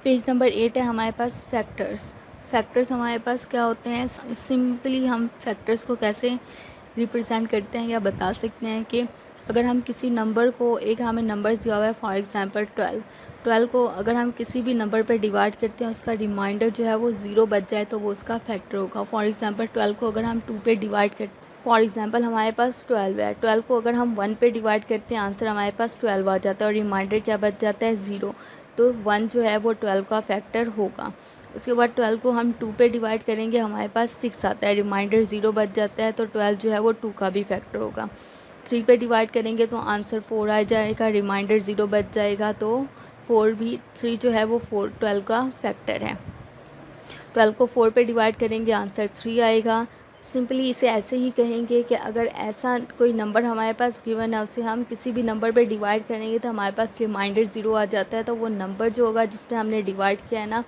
Page number 8 है हमारे पास factors. Factors हमारे पास क्या होते हैं, सिंपली हम फैक्टर्स को कैसे रिप्रेजेंट करते हैं या बता सकते हैं कि अगर हम किसी नंबर को, एक हमें नंबर्स दिया हुआ है फॉर एग्जांपल 12 को अगर हम किसी भी नंबर पर डिवाइड करते हैं, उसका रिमाइंडर जो है वो 0 बच जाए तो वो उसका फैक्टर होगा। फॉर एग्जांपल 12 को अगर हम 2 पे डिवाइड करते, फॉर एग्जांपल हमारे पास 12 है, 12 को अगर हम 1 पे डिवाइड करते हैं, आंसर हमारे पास 12 आ जाता है और रिमाइंडर क्या बच जाता है, 0। तो 1 जो है वो 12 का फैक्टर होगा। उसके बाद 12 को हम 2 पे डिवाइड करेंगे, हमारे पास 6 आता है, रिमाइंडर 0 बच जाता है, तो 12 जो है वो 2 का भी फैक्टर होगा। 3 पे डिवाइड करेंगे तो आंसर 4 आ जाएगा, रिमाइंडर 0 बच जाएगा, तो 3 जो है वो 12 का फैक्टर है। 12 को 4 पे डिवाइड करेंगे, आंसर 3 आएगा। सिंपली इसे ऐसे ही कहेंगे कि अगर ऐसा कोई नंबर हमारे पास गिवन है, उसे हम किसी भी नंबर पे डिवाइड करेंगे तो हमारे पास रिमाइंडर 0 आ जाता है, तो वो नंबर जो होगा जिस पे हमने डिवाइड किया है ना,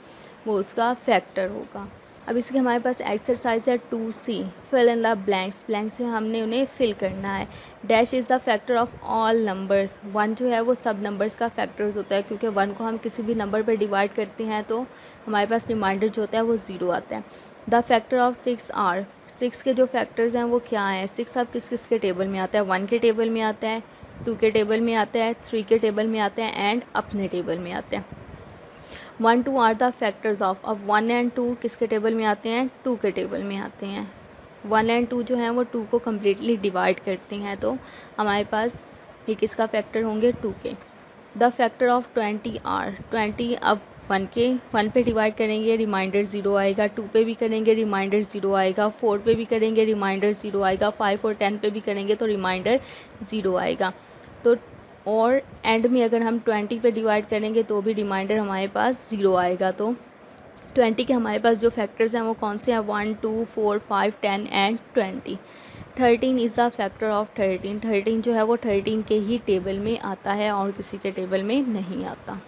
वो उसका फैक्टर होगा। अब इसके हमारे पास एक्सरसाइज है 2C, fill in the blanks. Blanks जो हमने उन्हें फिल करना है। Dash is the factor of all numbers. 1 जो है वो सब नंबर्स का फैक्टर्स होता है, क्योंकि 1 को हम किसी भी नंबर पर डिवाइड करते हैं तो हमारे पास रिमाइंडर जो होता है वो 0 आता है। The factor of 6 are. 6 के जो फैक्टर्स हैं वो क्या हैं, 6 अब किस किस के टेबल में आता है, 1 के टेबल में आता है, 2 के टेबल में आता है, 3 के टेबल में आता है एंड अपने टेबल में आते हैं। 1 2 आर द फैक्टर्स ऑफ। अब 1 एंड 2 किसके टेबल में आते हैं, 2 के टेबल में आते हैं। 1 एंड 2 जो हैं वो 2 को कम्प्लीटली डिवाइड करते हैं, तो हमारे पास ये किसका फैक्टर होंगे, 2 के। The factor of 20 are. 20 अब 1 पे डिवाइड करेंगे, रिमाइंडर 0 आएगा, 2 पे भी करेंगे, रिमाइंडर 0 आएगा, 4 पे भी करेंगे, रिमाइंडर 0 आएगा, 5 और 10 पे भी करेंगे तो रिमाइंडर 0 आएगा। तो और एंड में अगर हम 20 पे डिवाइड करेंगे तो भी रिमाइंडर हमारे पास 0 आएगा। तो 20 के हमारे पास जो फैक्टर्स हैं वो कौन से हैं, 1 2 4 5 10 and 20। 13 is the factor of 13। 13 जो है वो 13 के ही टेबल में आता है और किसी के टेबल में नहीं आता।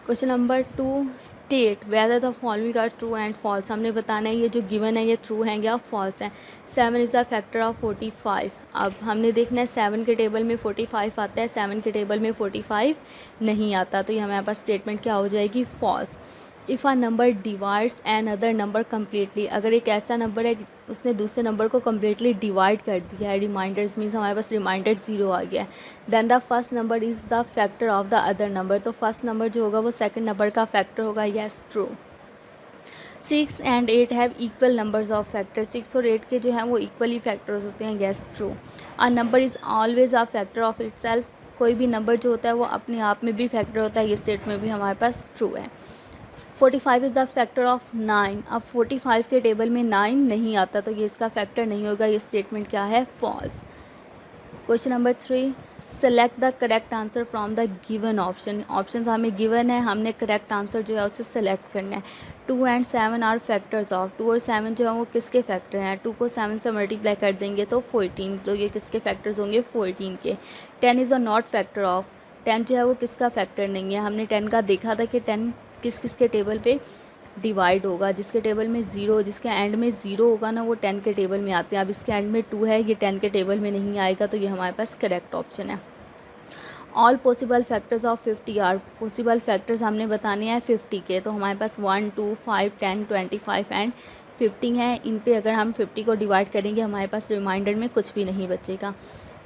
Question number 2, state whether the following are true and false. हमने बताना है ये जो गिवन है ये ट्रू हैं या फॉल्स हैं। 7 इज़ द फैक्टर ऑफ 45। अब हमने देखना है 7 के टेबल में 45 आता है, 7 के टेबल में 45 नहीं आता, तो ये हमारे पास स्टेटमेंट क्या हो जाएगी, false. If a number divides an other number completely. अगर एक ऐसा नंबर है कि उसने दूसरे नंबर को कम्प्लीटली डिवाइड कर दिया है, रिमाइंडर्स मीन्स हमारे पास रिमाइंडर 0 आ गया है, then the first number is the factor of the other number. तो फर्स्ट नंबर जो होगा वो सेकंड नंबर का फैक्टर होगा, yes true. 6 and 8 have equal numbers of factor. 6 और 8 के जो हैं वो इक्वली फैक्टर्स होते हैं, yes true. A number is always a factor of itself. कोई भी नंबर जो होता है वो अपने आप में भी फैक्टर होता है, ये स्टेटमेंट भी हमारे पास ट्रू है। 45 इज़ द फैक्टर ऑफ 9। अब 45 के टेबल में 9 नहीं आता, तो ये इसका फैक्टर नहीं होगा, ये स्टेटमेंट क्या है, false. Question number 3, select the correct answer from the given option. Option हमें गिवन है, हमने करेक्ट आंसर जो है उसे सेलेक्ट करना है। 2 एंड 7 आर फैक्टर्स ऑफ। 2 और 7 जो है वो किसके फैक्टर हैं, 2 को 7 से मल्टीप्लाई कर देंगे तो 14, तो ये किसके फैक्टर्स होंगे, 14 के। 10 is a not factor of. 10 जो है वो किसका फैक्टर नहीं है, हमने 10 का देखा था कि 10 किस किस के टेबल पे डिवाइड होगा, जिसके टेबल में 0, जिसके एंड में 0 होगा ना वो 10 के टेबल में आते हैं। अब इसके एंड में 2 है, ये 10 के टेबल में नहीं आएगा, तो ये हमारे पास करेक्ट ऑप्शन है। All possible factors of 50 are. Possible factors हमने बताने हैं 50 के, तो हमारे पास 1 2 5 10 25 एंड 50 है। इन पे अगर हम 50 को डिवाइड करेंगे हमारे पास रिमाइंडर में कुछ भी नहीं बचेगा।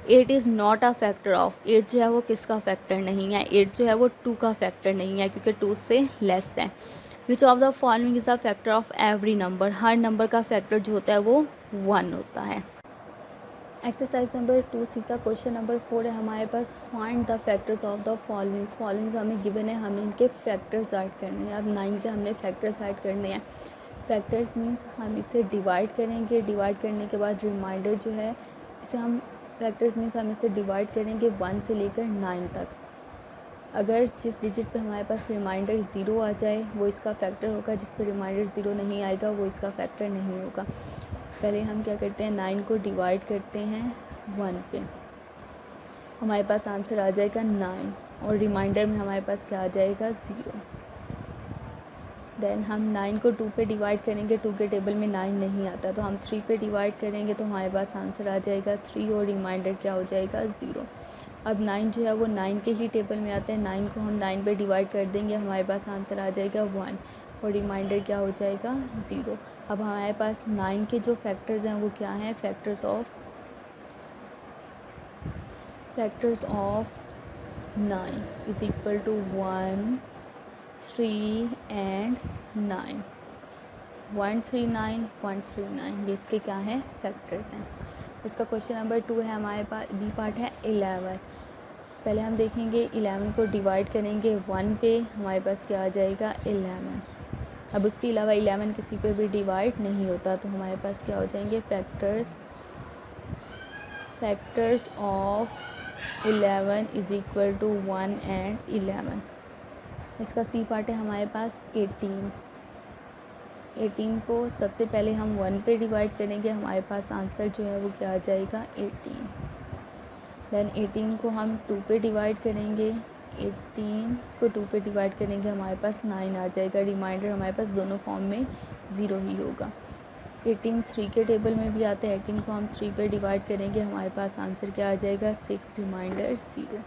8 is not a factor of. 8 जो है वो किसका फैक्टर नहीं है, 8 जो है वो 2 का फैक्टर नहीं है, क्योंकि 2 से लेस है। Which of the following is a factor of every number. Her number का फैक्टर जो होता है वो 1 होता है। एक्सरसाइज नंबर 2C का क्वेश्चन नंबर 4 है हमारे पास, find the factors of the followings. Followings हमें गिवन है, हमें इनके फैक्टर्स ऐड करने हैं। अब 9 के हमने फैक्टर्स ऐड करने हैं। फैक्टर्स मीन्स हम इसे डिवाइड करेंगे, डिवाइड करने के बाद रिमाइंडर जो है इसे हम, फैक्टर्स मीन्स हम इसे डिवाइड करेंगे 1 से लेकर 9 तक। अगर जिस डिजिट पे हमारे पास रिमाइंडर 0 आ जाए वो इसका फैक्टर होगा, जिस पे रिमाइंडर 0 नहीं आएगा वो इसका फैक्टर नहीं होगा। पहले हम क्या करते हैं, 9 को डिवाइड करते हैं 1 पे, हमारे पास आंसर आ जाएगा 9 और रिमाइंडर में हमारे पास क्या आ जाएगा, 0। देन हम 9 को 2 पे डिवाइड करेंगे, 2 के टेबल में 9 नहीं आता, तो हम 3 पे डिवाइड करेंगे तो हमारे पास आंसर आ जाएगा 3 और रिमाइंडर क्या हो जाएगा, 0। अब 9 जो है वो 9 के ही टेबल में आता है, 9 को हम 9 पे डिवाइड कर देंगे, हमारे पास आंसर आ जाएगा 1 और रिमाइंडर क्या हो जाएगा 0। अब हमारे पास 9 के जो फैक्टर्स हैं वो क्या हैं, factors of 9 is equal to 1, 3 and 9, 139 139 ये इसके क्या हैं, फैक्टर्स हैं। इसका क्वेश्चन नंबर 2 है हमारे पास, बी पार्ट है 11। पहले हम देखेंगे 11 को डिवाइड करेंगे 1 पे, हमारे पास क्या आ जाएगा 11। अब उसके अलावा 11 किसी पे भी डिवाइड नहीं होता, तो हमारे पास क्या हो जाएंगे factors of 11 is equal to 1 and 11। इसका सी पार्ट है हमारे पास 18 को सबसे पहले हम 1 पे डिवाइड करेंगे, हमारे पास आंसर जो है वो क्या आ जाएगा 18। देन 18 को हम 2 पे डिवाइड करेंगे, 18 को 2 पे डिवाइड करेंगे, हमारे पास 9 आ जाएगा। रिमाइंडर हमारे पास दोनों फॉर्म में 0 ही होगा। 18 3 के टेबल में भी आता है, 18 को हम 3 पे डिवाइड करेंगे, हमारे पास आंसर क्या आ जाएगा 6, रिमाइंडर 0।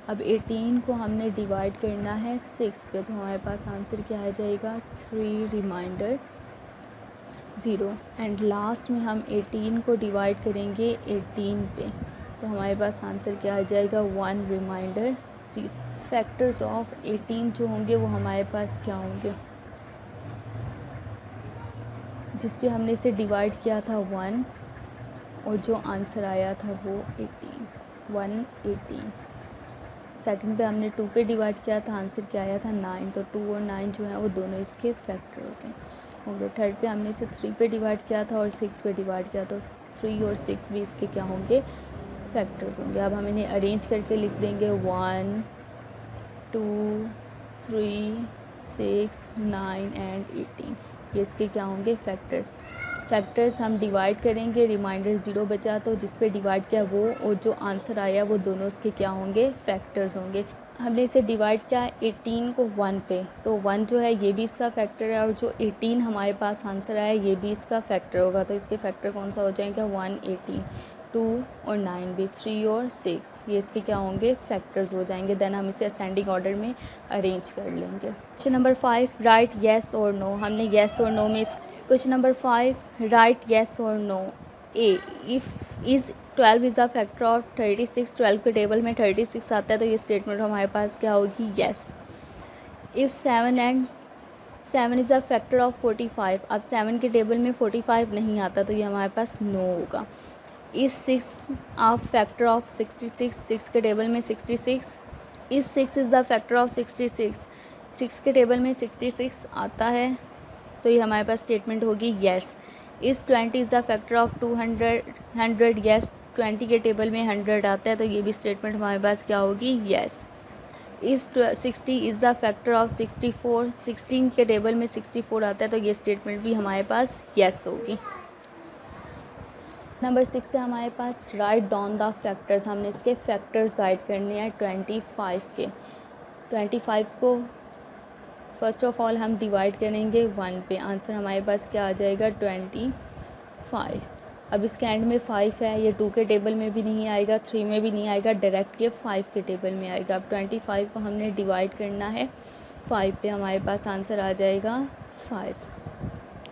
अब 18 को हमने डिवाइड करना है 6 पे, तो हमारे पास आंसर क्या आ जाएगा 3, रिमाइंडर 0। एंड लास्ट में हम 18 को डिवाइड करेंगे 18 पे, तो हमारे पास आंसर क्या आ जाएगा 1, रिमाइंडर 0। फैक्टर्स ऑफ 18 जो होंगे वो हमारे पास क्या होंगे, जिस पे हमने इसे डिवाइड किया था 1 और जो आंसर आया था वो 118। सेकंड पे हमने 2 पे डिवाइड किया था, आंसर क्या आया था 9, तो 2 और 9 जो है वो दोनों इसके फैक्टर्स हैं होंगे। थर्ड पे हमने इसे 3 पे डिवाइड किया था और 6 पे डिवाइड किया, तो 3 और 6 भी इसके क्या होंगे, फैक्टर्स होंगे। अब हम इन्हें अरेंज करके लिख देंगे 1 2 3 6 9 एंड 18, ये इसके क्या होंगे, फैक्टर्स हम डिवाइड करेंगे, रिमाइंडर 0 बचा, तो जिस पे डिवाइड किया वो और जो आंसर आया वो दोनों इसके क्या होंगे, फैक्टर्स होंगे। हमने इसे डिवाइड किया 18 को 1 पे, तो 1 जो है ये भी इसका फैक्टर है और जो 18 हमारे पास आंसर आया ये भी इसका फैक्टर होगा, तो इसके फैक्टर कौन सा हो जाएगा 118। 2 और 9 भी, 3 और 6 ये इसके क्या होंगे, फैक्टर्स हो जाएंगे। देन हम इसे असेंडिंग ऑर्डर में अरेंज कर लेंगे। क्वेश्चन नंबर 5, राइट येस और नो। हमने येस और नो में क्वेश्चन नंबर 5, राइट येस और no. A, if is 12 is a factor of 36, 12 के टेबल में 36 आता है, तो ये स्टेटमेंट हमारे पास क्या होगी, yes. If 7 is a factor of 45, अब 7 के टेबल में 45 नहीं आता, तो ये हमारे पास नो होगा। इज़ 6 अ फैक्टर ऑफ 66, 6 के टेबल में 66, is 6 is the factor of 66, 6 के टेबल में 66 आता है, तो ये हमारे पास स्टेटमेंट होगी yes. Is 20 is the factor of 100, yes, 20 के टेबल में 100 आता है, तो ये भी स्टेटमेंट हमारे पास क्या होगी, yes. Is 60 is the factor of 64, 16 के टेबल में 64 आता है, तो ये स्टेटमेंट भी हमारे पास येस होगी। नंबर 6 है हमारे पास, राइट डाउन द फैक्टर्स। हमने इसके फैक्टर्स राइट करने हैं 25 के। 25 को फर्स्ट ऑफ ऑल हम डिवाइड करेंगे 1 पे, आंसर हमारे पास क्या आ जाएगा 25। अब इसके एंड में 5 है, ये 2 के टेबल में भी नहीं आएगा, 3 में भी नहीं आएगा, डायरेक्ट ये 5 के टेबल में आएगा। अब 25 को हमने डिवाइड करना है 5 पे, हमारे पास आंसर आ जाएगा 5।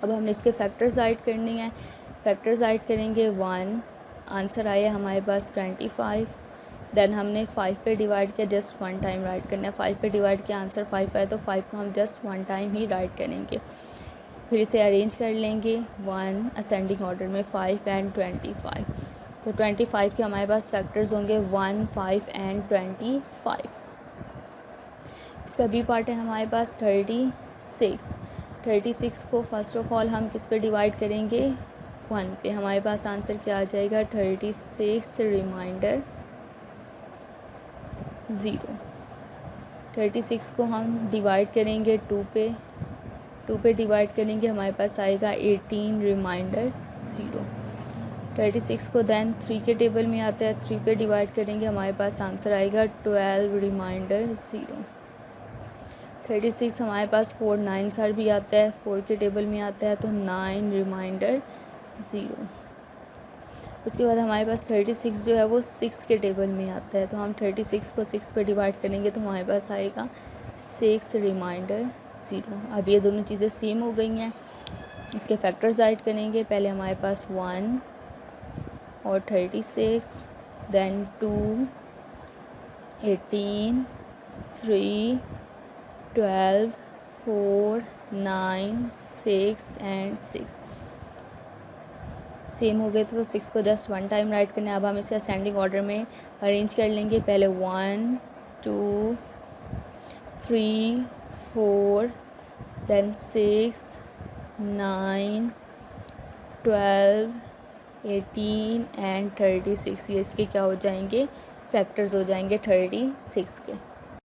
अब हमने इसके फैक्टर्स राइट करने हैं, फैक्टर्स राइट करेंगे 1, आंसर आया हमारे पास 25। देन हमने 5 पे डिवाइड किया, जस्ट 1 टाइम राइट करना है, 5 पे डिवाइड किया, आंसर 5 आया, तो 5 को हम जस्ट 1 टाइम ही राइट करेंगे। फिर इसे अरेंज कर लेंगे 1 असेंडिंग ऑर्डर में, 5 एंड 25, तो 25 के हमारे पास फैक्टर्स होंगे 1 5 एंड 25। इसका बी पार्ट है हमारे पास 36 को फर्स्ट ऑफ ऑल हम किस पे डिवाइड करेंगे 1 पे, हमारे पास आंसर क्या आ जाएगा 36, रिमाइंडर 0। 36 को हम डिवाइड करेंगे 2 पे डिवाइड करेंगे, हमारे पास आएगा 18, रिमाइंडर 0। 36 को देन 3 के टेबल में आता है, 3 पे डिवाइड करेंगे, हमारे पास आंसर आएगा 12, रिमाइंडर 0। 36 हमारे पास 4 9 सर भी आता है, 4 के टेबल में आता है, तो 9, रिमाइंडर 0। उसके बाद हमारे पास 36 जो है वो 6 के टेबल में आता है, तो हम 36 को 6 पे डिवाइड करेंगे तो हमारे पास आएगा 6 रिमाइंडर 0। अब ये दोनों चीज़ें सेम हो गई हैं। इसके फैक्टर्स ऐड करेंगे। पहले हमारे पास 1 और 36, देन 2, 18, 3, 12, 4, 9, 6 एंड 6 सेम हो गए। तो 6 को जस्ट 1 टाइम राइट करना है। अब हम इसे असेंडिंग ऑर्डर में अरेंज कर लेंगे। पहले 1, 2, 3, 4, देन 6, 9, 12, 18 एंड 36। ये इसके क्या हो जाएंगे, फैक्टर्स हो जाएंगे 36 के।